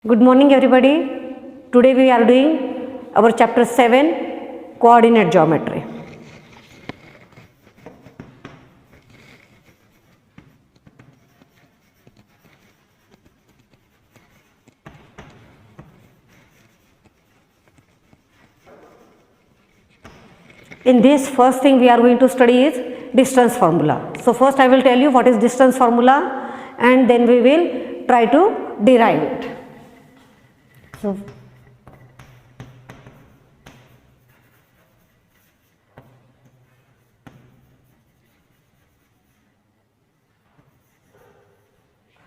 Good morning everybody. Today we are doing our chapter 7 coordinate geometry. In this first thing we are going to study is distance formula. So first I will tell you what is distance formula and then we will try to derive it.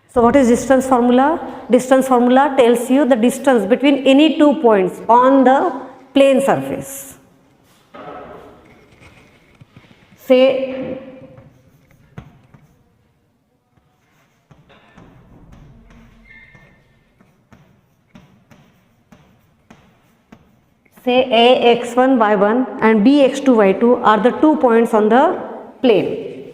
So what is distance formula? Distance formula tells you the distance between any 2 points on the plane surface. Say A x1 y1 and B x2 y2 are the 2 points on the plane.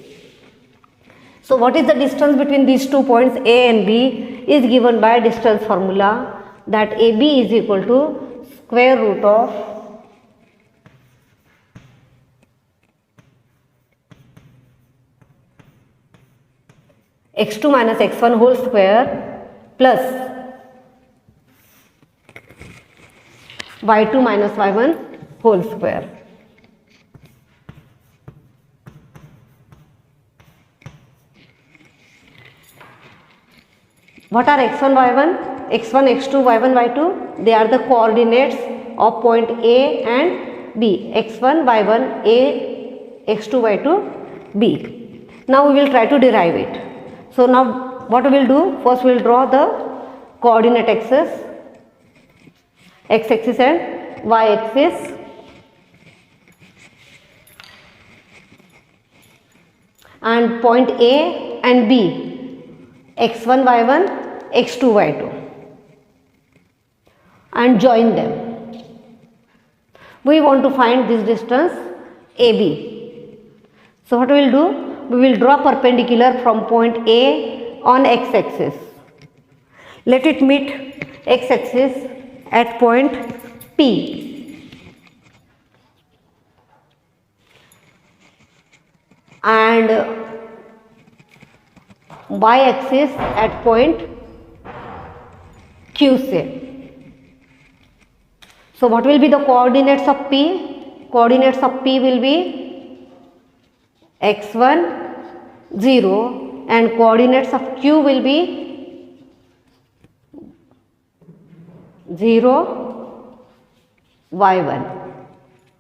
So what is the distance between these 2 points A and B is given by distance formula, that AB is equal to square root of x2 minus x1 whole square plus y2 minus y1 whole square. What are x1, y1? x1, x2, y1, y2? They are the coordinates of point A and B. x1, y1, A, x2, y2, B. Now we will try to derive it. So now what we will do? First we will draw the coordinate axis, x-axis and y-axis. And point A and B, x1, y1, x2, y2, and join them. We want to find this distance AB. So what we will do? We will draw perpendicular from point A on x-axis. Let it meet x-axis at point P and y-axis at point Q say. So what will be the coordinates of P? Coordinates of P will be x1 0 and coordinates of Q will be 0 y1,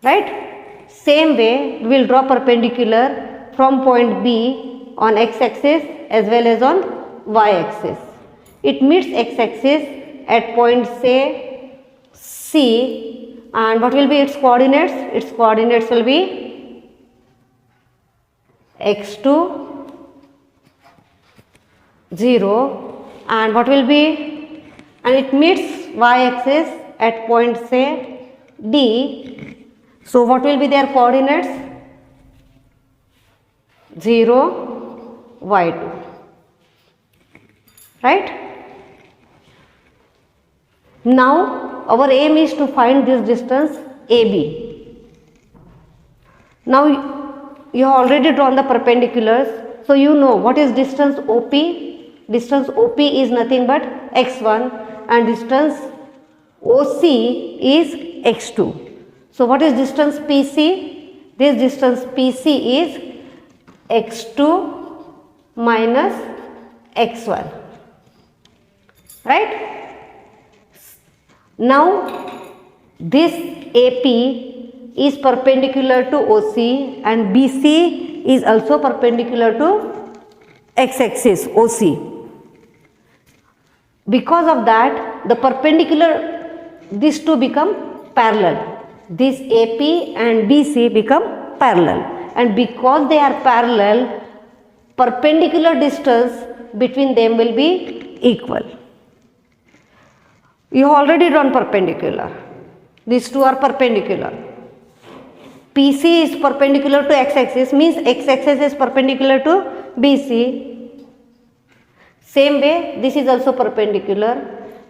right? Same way we will draw perpendicular from point B on x-axis as well as on y-axis. It meets x-axis at point say C, and what will be its coordinates? Its coordinates will be x2 0 and what will be, and it meets y-axis at point say D. So what will be their coordinates? 0 y2, right? Now our aim is to find this distance AB. Now you have already drawn the perpendiculars, so you know what is distance OP. Distance OP is nothing but x1 and distance OC is x2. So what is distance PC? This distance PC is x2 minus x1, right? Now this AP is perpendicular to OC and BC is also perpendicular to x-axis OC. Because of that, the perpendicular, these two become parallel. This AP and BC become parallel, and because they are parallel, perpendicular distance between them will be equal. You have already drawn perpendicular. These two are perpendicular. PC is perpendicular to x-axis, means x-axis is perpendicular to BC. Same way, this is also perpendicular.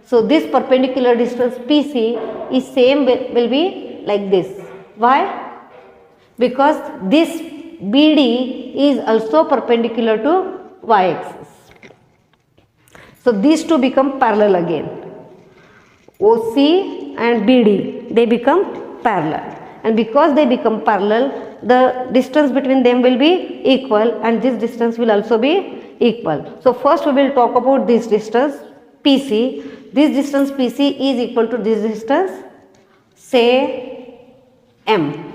So this perpendicular distance PC is same will be like this. Why? Because this BD is also perpendicular to y-axis. So these two become parallel again. OC and BD, they become parallel. And because they become parallel, the distance between them will be equal and this distance will also be equal. So first we will talk about this distance PC. This distance PC is equal to this distance, say MB.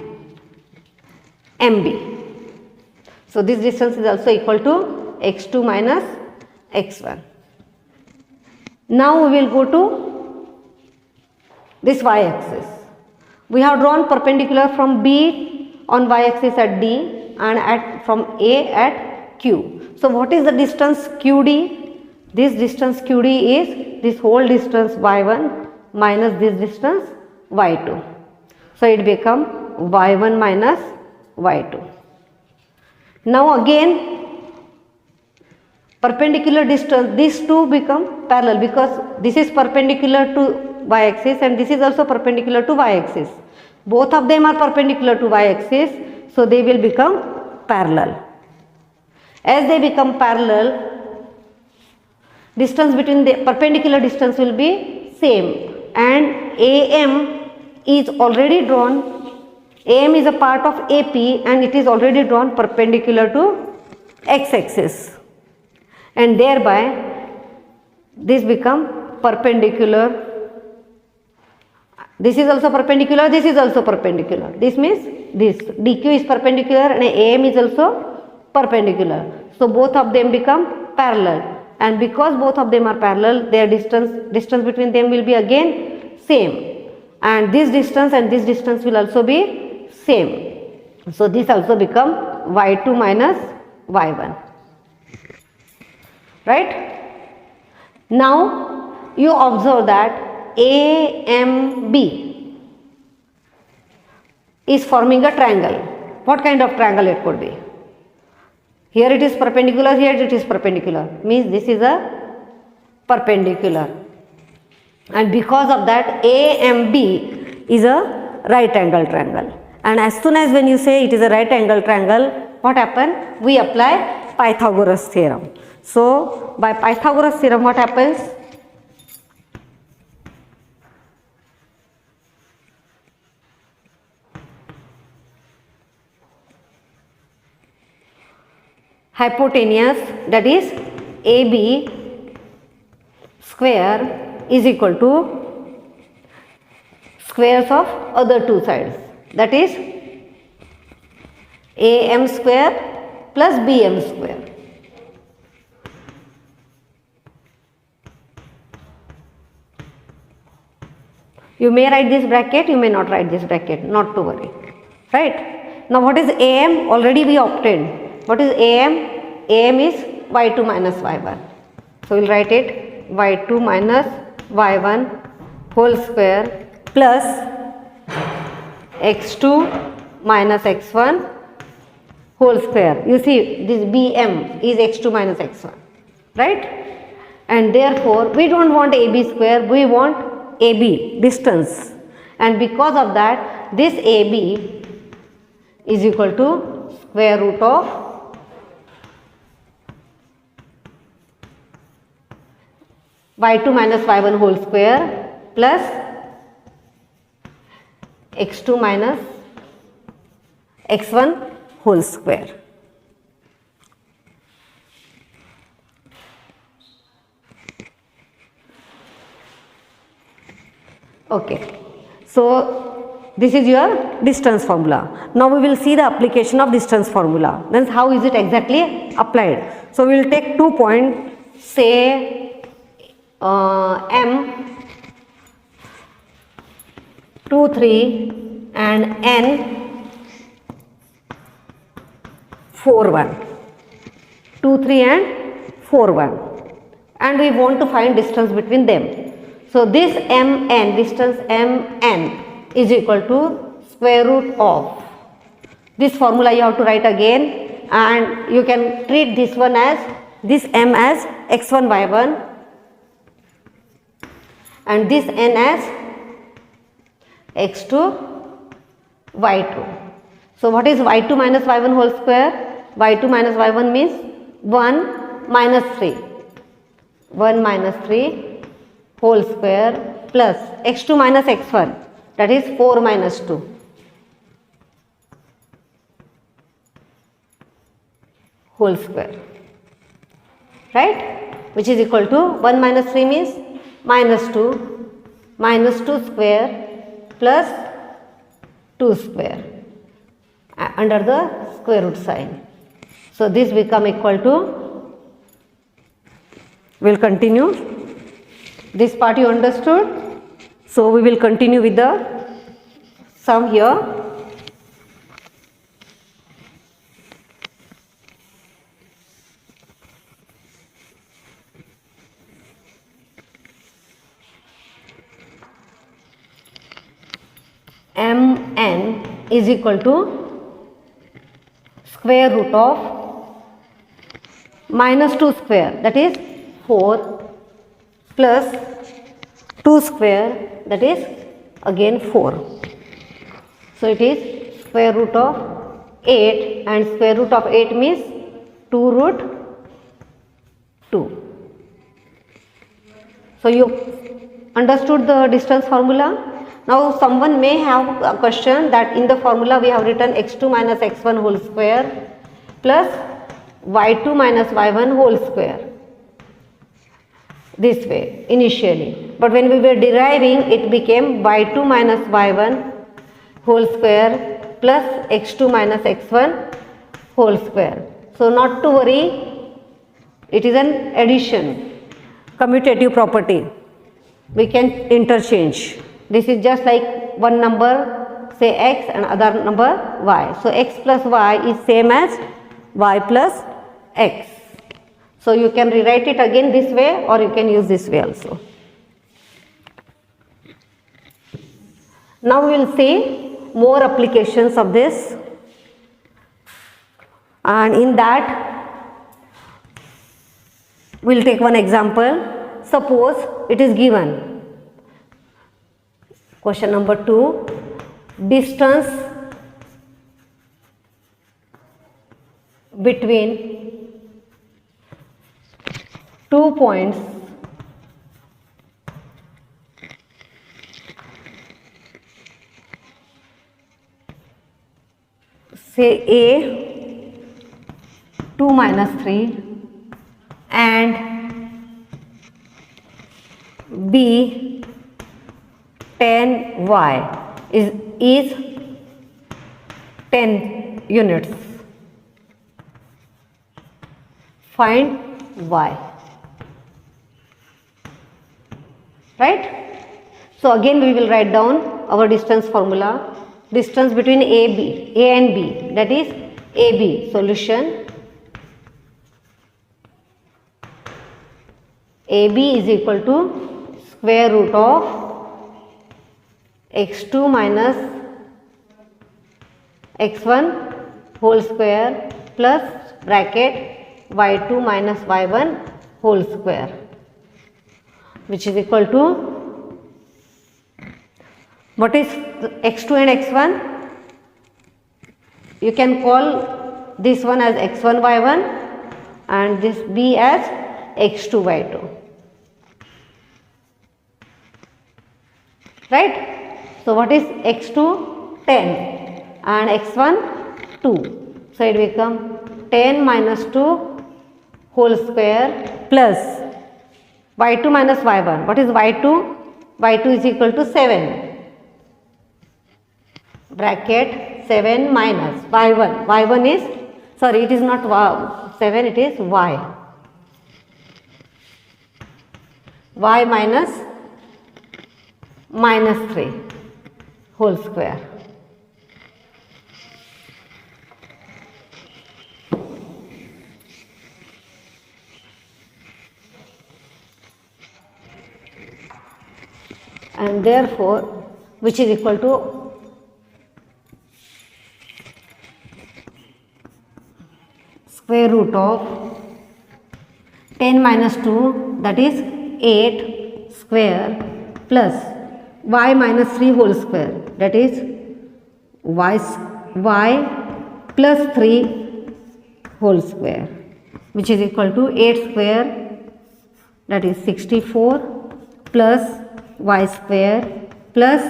So this distance is also equal to x2 minus x1. Now we will go to this y-axis. We have drawn perpendicular from B on y-axis at D and from A at Q. So what is the distance QD? This distance QD is this whole distance y1 minus this distance y2. So it become y1 minus y2. Now again perpendicular distance, these two become parallel because this is perpendicular to y-axis and this is also perpendicular to y-axis. Both of them are perpendicular to y-axis, so they will become parallel. As they become parallel, distance between the perpendicular distance will be same and AM is already drawn. AM is a part of AP and it is already drawn perpendicular to x-axis, and thereby this become perpendicular. This is also perpendicular, this is also perpendicular. This means this DQ is perpendicular and AM is also perpendicular. So both of them become parallel, and because both of them are parallel, their distance between them will be again same, and this distance will also be same. So this also become y2 minus y1. Right? Now you observe that AMB is forming a triangle. What kind of triangle it could be? Here it is perpendicular, here it is perpendicular. Means this is a perpendicular. And because of that, AMB is a right angle triangle. And as soon as when you say it is a right angle triangle, what happens? We apply Pythagoras theorem. So by Pythagoras theorem, what happens? Hypotenuse, that is AB square is equal to squares of other two sides, that is AM square plus BM square. You may write this bracket, you may not write this bracket, not to worry. Right? Now what is AM? Already we obtained. What is AM? AM is y2 minus y1. So we will write it y2 minus y1 whole square plus x2 minus x1 whole square. You see this BM is x2 minus x1. Right? And therefore we don't want AB square, we want AB distance. And because of that, this AB is equal to square root of y2 minus y1 whole square plus x2 minus x1 whole square. Okay. So this is your distance formula. Now we will see the application of distance formula. Then how is it exactly applied? So we will take 2 points, say M 2, 3 and N 4, 1. 2, 3 and 4, 1. And we want to find distance between them. So this MN, distance MN is equal to square root of. This formula you have to write again, and you can treat this one as, this M as x1 y1 and this n as x2 y2. So what is y2 minus y1 whole square? y2 minus y1 means 1 minus 3. 1 minus 3 whole square plus x2 minus x1, that is 4 minus 2. Whole square, right, which is equal to 1 minus 3 means minus 2 square plus 2 square under the square root sign. So this become equal to, we will continue, this part you understood. So we will continue with the sum here. Mn is equal to square root of minus 2 square, that is 4, plus 2 square, that is again 4. So it is square root of 8, and square root of 8 means 2 root 2. So you understood the distance formula. Now someone may have a question that in the formula we have written x2 minus x1 whole square plus y2 minus y1 whole square, this way initially, but when we were deriving it became y2 minus y1 whole square plus x2 minus x1 whole square. So not to worry, it is an addition, commutative property, we can interchange. This is just like one number, say x, and other number y. So x plus y is same as y plus x. So you can rewrite it again this way, or you can use this way also. Now we will see more applications of this, and in that we will take one example. Suppose it is given, question number 2, distance between 2 points say A 2 minus 3 and B 10y is 10 units. Find y. Right? So again we will write down our distance formula. Distance between A and B, that is AB. Solution, AB is equal to square root of x2 minus x1 whole square plus bracket y2 minus y1 whole square, which is equal to, what is x2 and x1? You can call this one as x1 y1 and this b as x2 y2. Right? So what is x2? 10 and x1 2. So it become 10 minus 2 whole square plus y2 minus y1. What is y2? y2 is equal to 7. Bracket 7 minus y1. y1 is, sorry, it is not 7, it is y. y minus 3 whole square. And therefore, which is equal to square root of 10 minus 2, that is 8 square plus y minus 3 whole square, that is y plus 3 whole square, which is equal to 8 square, that is 64, plus y square, plus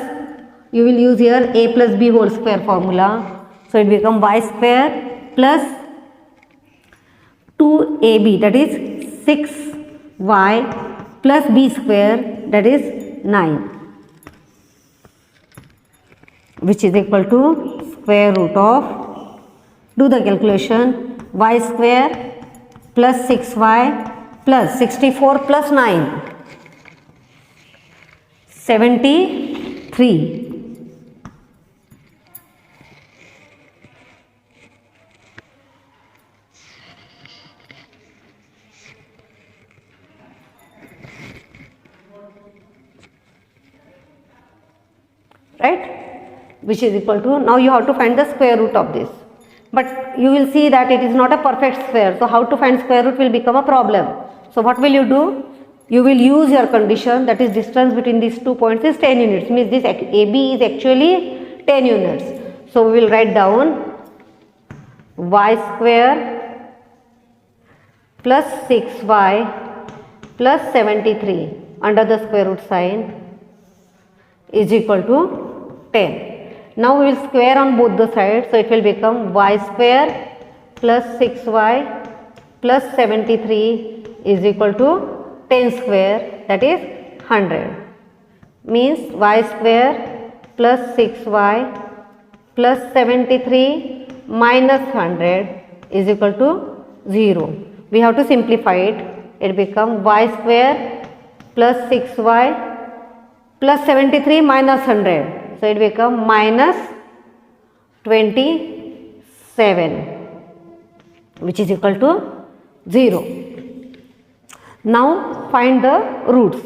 you will use here a plus b whole square formula, so it becomes y square plus 2ab, that is 6y plus b square, that is 9, which is equal to square root of, do the calculation, y square plus 6y plus 64 plus 9, 73. Right, which is equal to, now you have to find the square root of this, but you will see that it is not a perfect square, so how to find square root will become a problem. So what will you do? You will use your condition, that is distance between these 2 points is 10 units, means this AB is actually 10 units. So we will write down y square plus 6y plus 73 under the square root sign is equal to 10. Now we will square on both the sides, so it will become y square plus 6y plus 73 is equal to 10 square, that is 100, means y square plus 6y plus 73 minus 100 is equal to 0. We have to simplify it, it becomes y square plus 6y plus 73 minus 100, so it becomes minus 27, which is equal to 0. Now find the roots.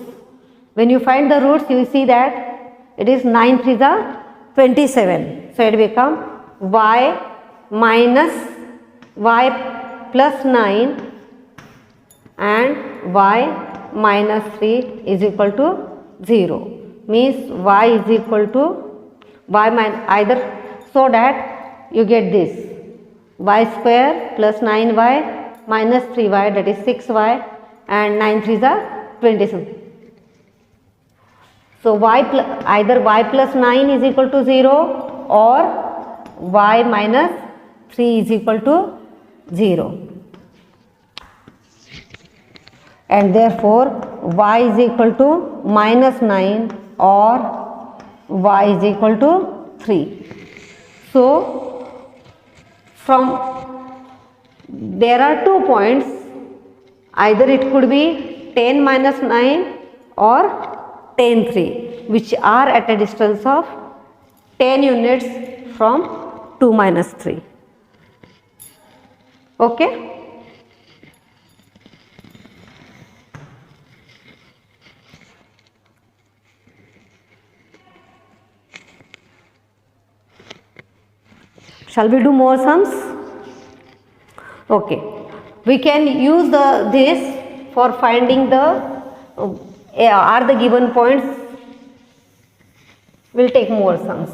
When you find the roots, you see that it is 9 3 is 27, so it becomes y minus y plus 9 and y minus 3 is equal to 0. Means y is equal to y minus either, so that you get this y square plus 9y minus 3y, that is 6y, and 9 3 is 27. So either y plus 9 is equal to 0 or y minus 3 is equal to 0, and therefore y is equal to minus 9 or y is equal to 3. So from there are 2 points, either it could be 10 minus 9 or 10 3, which are at a distance of 10 units from 2 minus 3. Okay. Shall we do more sums? Okay. We can use this for finding the are the given points. We'll take more sums.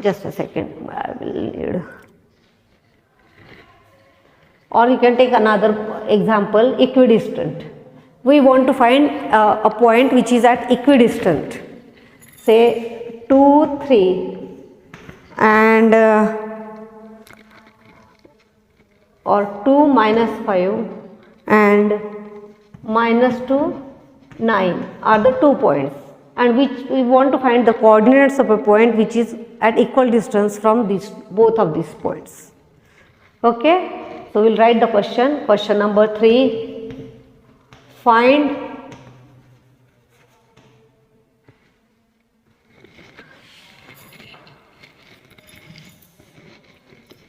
Just a second, I will need. Or you can take another example, equidistant. We want to find a point which is at equidistant. Say 2 3 and or 2 minus 5 and minus 2 9 are the 2 points, and which we want to find the coordinates of a point which is at equal distance from both of these points. Okay, so we'll write the question number 3. Find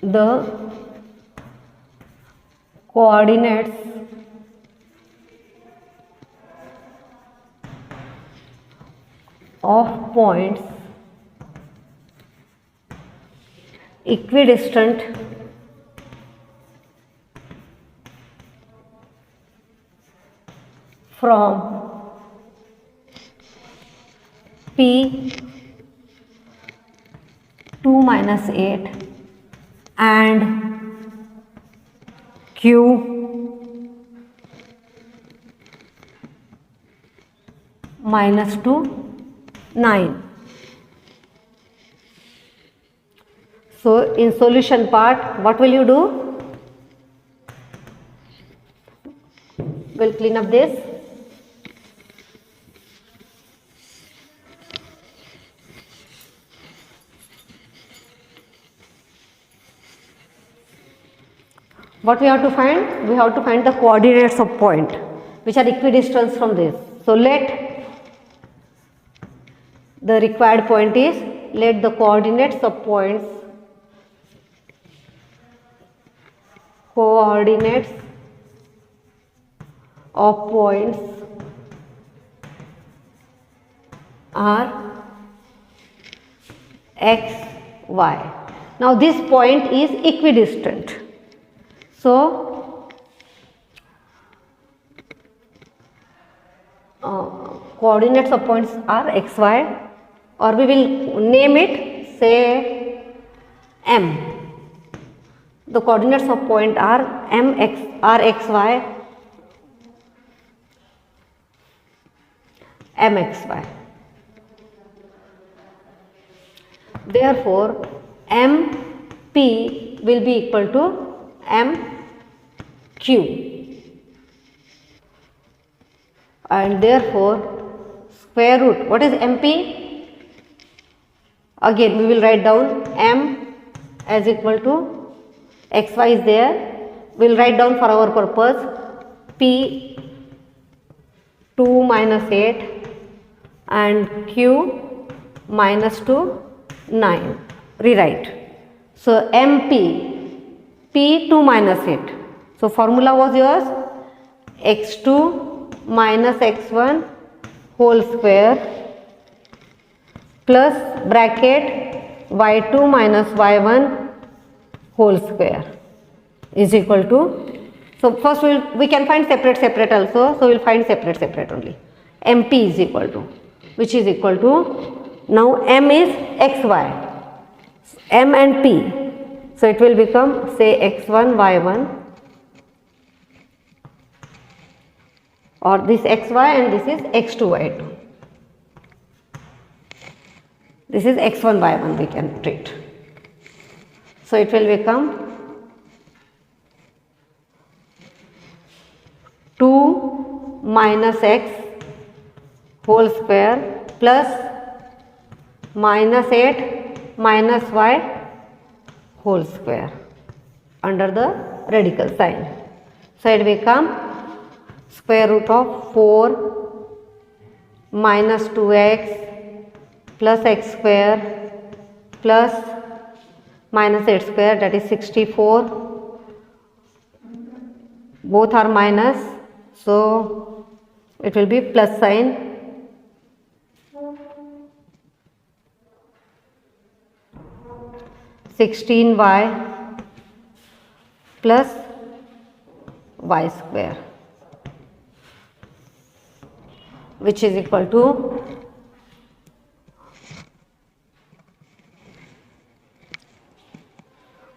the coordinates of points equidistant from P 2 minus 8 and Q minus 2 9. So in solution part, what will you do? We'll clean up this. What we have to find? We have to find the coordinates of point which are equidistant from this. So let the required point is, let the coordinates of points are x, y. Now this point is equidistant. So coordinates of points are x, y, or we will name it, say M. The coordinates of point are x, y, m, x, y. Therefore, M P will be equal to M Q, and therefore square root, what is M P? Again we will write down M as equal to x, y is there, we will write down for our purpose P 2 minus 8 and Q minus 2 9, rewrite. So MP, P2 minus 8. So formula was yours, x2 minus x1 whole square plus bracket y2 minus y1 whole square is equal to, so first we can find separate also, so we will find separate only. MP is equal to, which is equal to, now M is xy, M and P, so it will become say x1 y1, or this xy and this is x2 y2. This is x1 y1 we can treat. So it will become 2 minus x whole square plus minus 8 minus y whole square under the radical sign. So it become square root of 4 minus 2x plus x square plus minus 8 square, that is 64. Both are minus, so it will be plus sign. 16y plus y square, which is equal to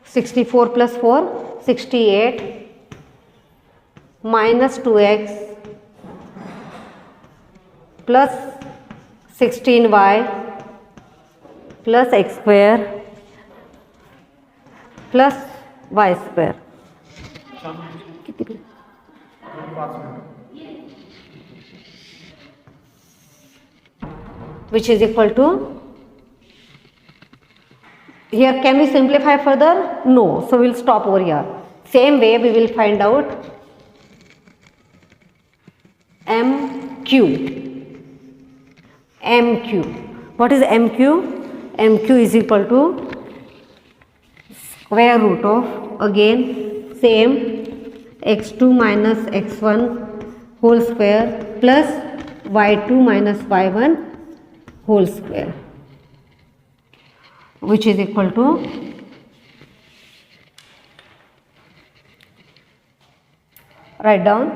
64 plus 4, 68 minus 2x plus 16y plus x square plus y square, which is equal to, here can we simplify further? No, so we will stop over here. Same way we will find out MQ. What is MQ? MQ is equal to square root of, again same, x2 minus x1 whole square plus y2 minus y1 whole square, which is equal to write down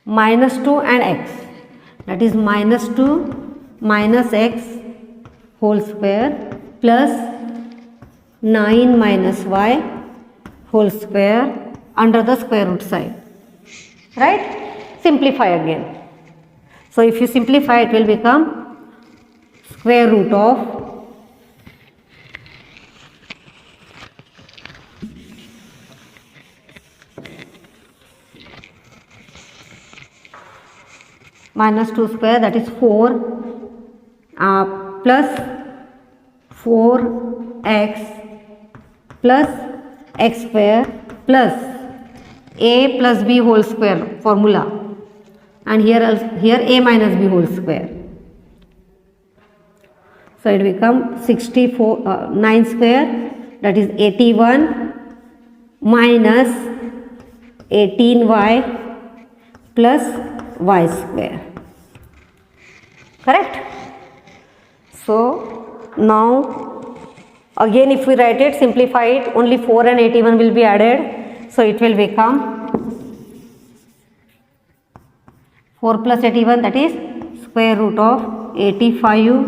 minus 2 and x, that is minus 2 minus x whole square plus 9 minus y whole square under the square root side, right? Simplify again. So if you simplify, it will become square root of minus 2 square, that is 4 plus 4x plus x square plus a plus b whole square formula, and here a minus b whole square. So it becomes 9 square, that is 81 minus 18y plus y square, correct? So now again if we write it, simplify it, only 4 and 81 will be added, so it will become 4 plus 81, that is square root of 85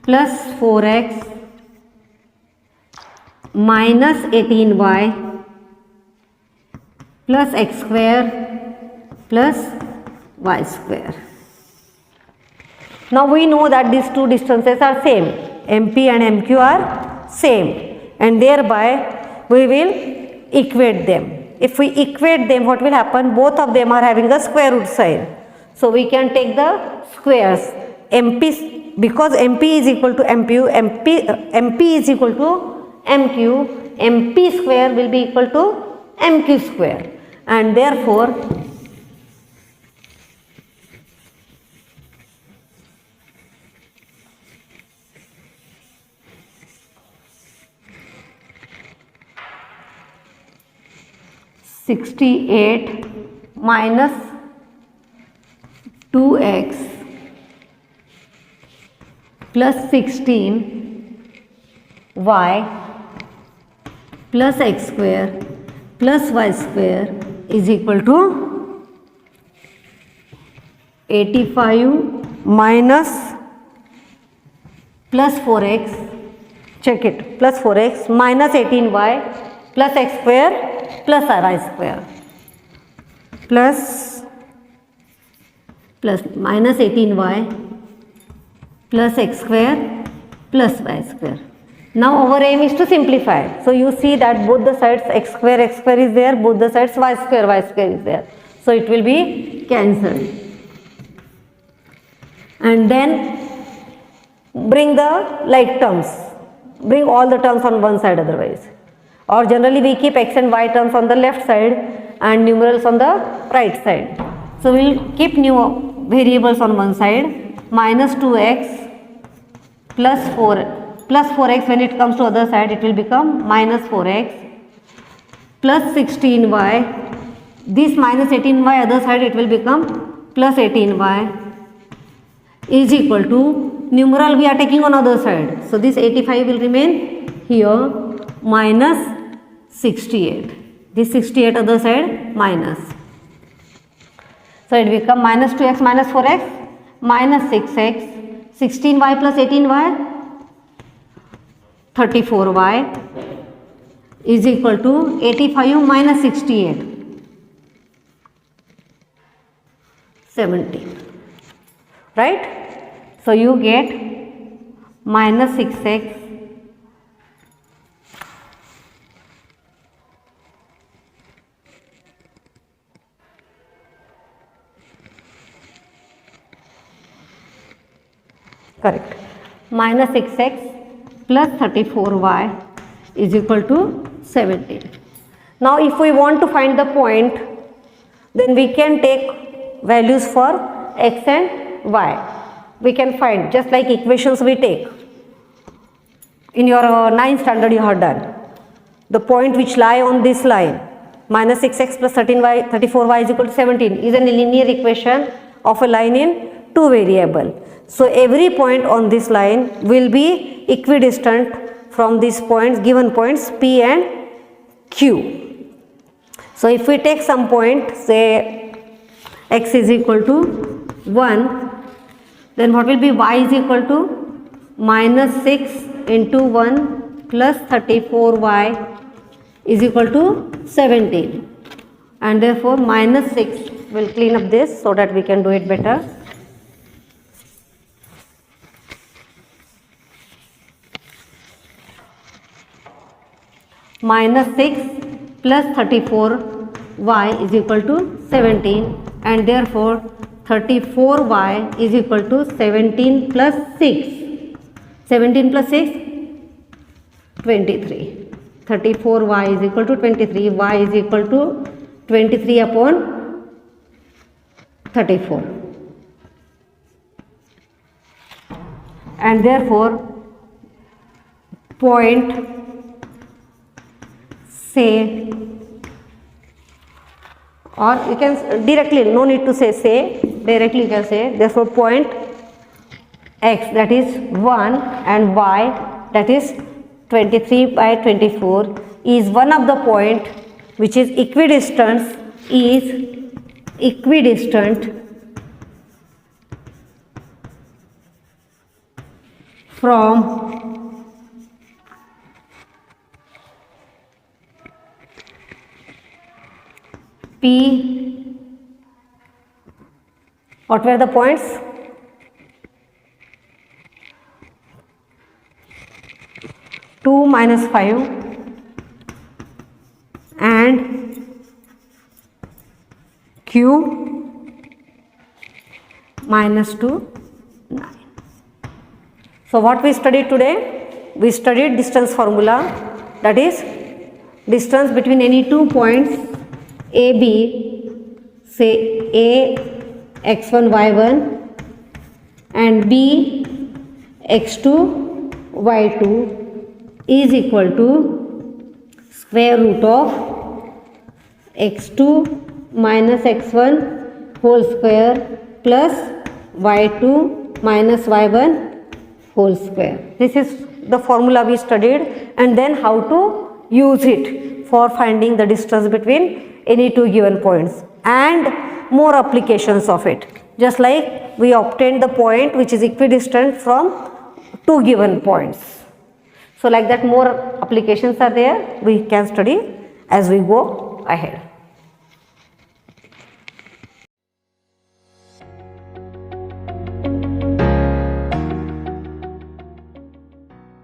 plus 4x minus 18y plus x square plus y square. Now we know that these two distances are same, MP and MQ are same, and thereby we will equate them. If we equate them, what will happen? Both of them are having a square root sign. So we can take the squares. MP, because MP is equal to MQ, MP is equal to MQ, MP square will be equal to MQ square, and therefore (68 minus 2x plus 16y plus x square plus y square is equal to 85 minus plus 4x, check it, plus 4x minus 18y plus x square plus y square plus minus 18y plus x square plus y square. Now our aim is to simplify. So you see that both the sides x square is there, both the sides y square is there. So it will be cancelled. And then bring the like terms, bring all the terms on one side otherwise. Or generally we keep x and y terms on the left side and numerals on the right side. So we will keep new variables on one side, minus 2x plus 4x, when it comes to other side it will become minus 4x plus 16y, this minus 18y other side it will become plus 18y is equal to, numeral we are taking on other side, so this 85 will remain here, minus 68, this 68 other side minus. So it become minus 2x minus 4x minus 6x, 16y plus 18y, 34y is equal to 85 minus 68, 17, right? So you get minus 6x correct, minus 6x plus 34y is equal to 17. Now if we want to find the point, then we can take values for x and y. We can find just like equations we take. In your 9th standard you have done. The point which lie on this line, minus 6x plus 34y is equal to 17 is a linear equation of a line in two variable. So every point on this line will be equidistant from these points, given points P and Q. So if we take some point, say x is equal to 1, then what will be y is equal to minus 6 into 1 plus 34y is equal to 17, and therefore minus 6. We'll clean up this so that we can do it better. Minus 6 plus 34y is equal to 17, and therefore 34y is equal to 17 plus 6. 17 plus 6, 23. 34y is equal to 23. Y is equal to 23 upon 34. And therefore point say, or you can directly, no need to say directly you can say, therefore point x, that is 1, and y, that is 23 by 24, is one of the point which is equidistant from P. What were the points? Two minus 5 and Q minus 2, 9. So what we studied today? We studied distance formula, that is distance between any 2 points A, B, say A, x1, y1, and B, x2, y2 is equal to square root of x2 minus x1 whole square plus y2 minus y1 whole square. This is the formula we studied, and then how to use it for finding the distance between any 2 given points, and more applications of it, just like we obtained the point which is equidistant from 2 given points. So like that, more applications are there, we can study as we go ahead.